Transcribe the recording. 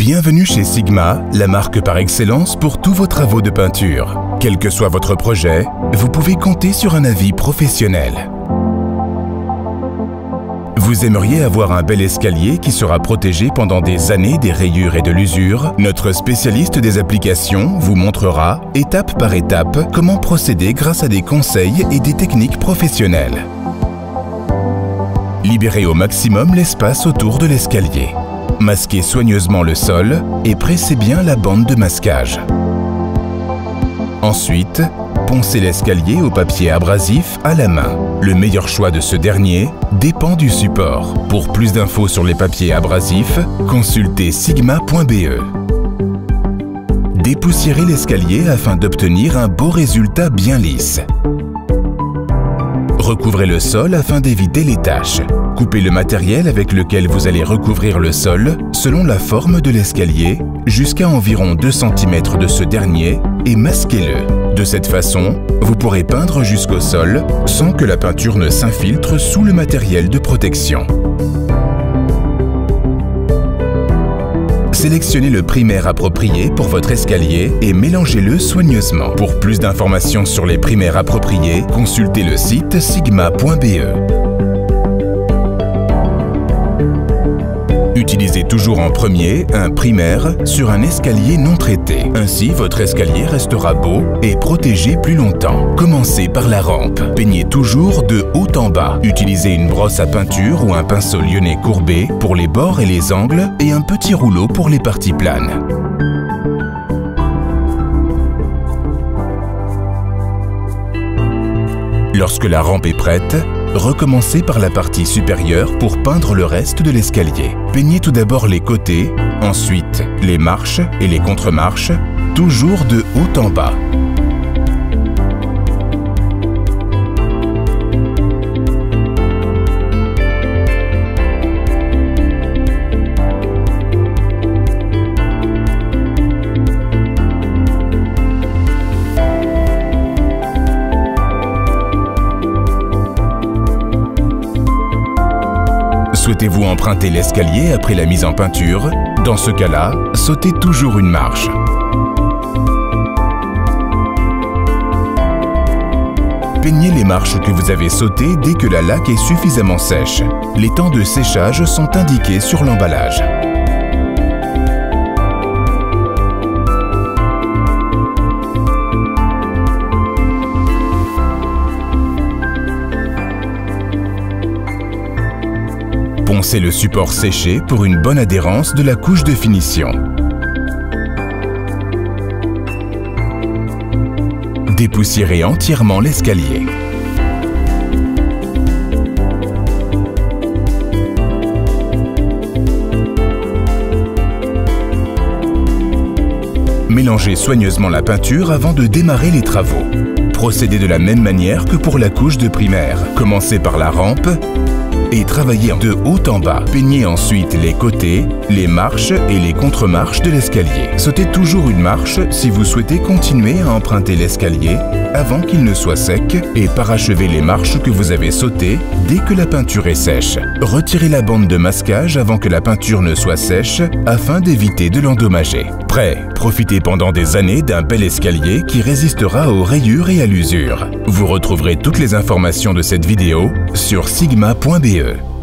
Bienvenue chez Sigma, la marque par excellence pour tous vos travaux de peinture. Quel que soit votre projet, vous pouvez compter sur un avis professionnel. Vous aimeriez avoir un bel escalier qui sera protégé pendant des années des rayures et de l'usure? Notre spécialiste des applications vous montrera, étape par étape, comment procéder grâce à des conseils et des techniques professionnelles. Libérez au maximum l'espace autour de l'escalier. Masquez soigneusement le sol et pressez bien la bande de masquage. Ensuite, poncez l'escalier au papier abrasif à la main. Le meilleur choix de ce dernier dépend du support. Pour plus d'infos sur les papiers abrasifs, consultez sigma.be. Dépoussiérez l'escalier afin d'obtenir un beau résultat bien lisse. Recouvrez le sol afin d'éviter les taches. Coupez le matériel avec lequel vous allez recouvrir le sol selon la forme de l'escalier jusqu'à environ 2 cm de ce dernier et masquez-le. De cette façon, vous pourrez peindre jusqu'au sol sans que la peinture ne s'infiltre sous le matériel de protection. Sélectionnez le primaire approprié pour votre escalier et mélangez-le soigneusement. Pour plus d'informations sur les primaires appropriés, consultez le site sigma.be. Utilisez toujours en premier un primaire sur un escalier non traité. Ainsi, votre escalier restera beau et protégé plus longtemps. Commencez par la rampe. Peignez toujours de haut en bas. Utilisez une brosse à peinture ou un pinceau lyonnais courbé pour les bords et les angles et un petit rouleau pour les parties planes. Lorsque la rampe est prête, recommencez par la partie supérieure pour peindre le reste de l'escalier. Peignez tout d'abord les côtés, ensuite les marches et les contre-marches, toujours de haut en bas. Souhaitez-vous emprunter l'escalier après la mise en peinture? Dans ce cas-là, sautez toujours une marche. Peignez les marches que vous avez sautées dès que la laque est suffisamment sèche. Les temps de séchage sont indiqués sur l'emballage. Poncez le support séché pour une bonne adhérence de la couche de finition. Dépoussiérez entièrement l'escalier. Mélangez soigneusement la peinture avant de démarrer les travaux. Procédez de la même manière que pour la couche de primaire. Commencez par la rampe et travaillez de haut en bas. Peignez ensuite les côtés, les marches et les contre-marches de l'escalier. Sautez toujours une marche si vous souhaitez continuer à emprunter l'escalier avant qu'il ne soit sec et parachevez les marches que vous avez sautées dès que la peinture est sèche. Retirez la bande de masquage avant que la peinture ne soit sèche afin d'éviter de l'endommager. Prêt? Profitez pendant des années d'un bel escalier qui résistera aux rayures et à l'usure. Vous retrouverez toutes les informations de cette vidéo sur sigma.be.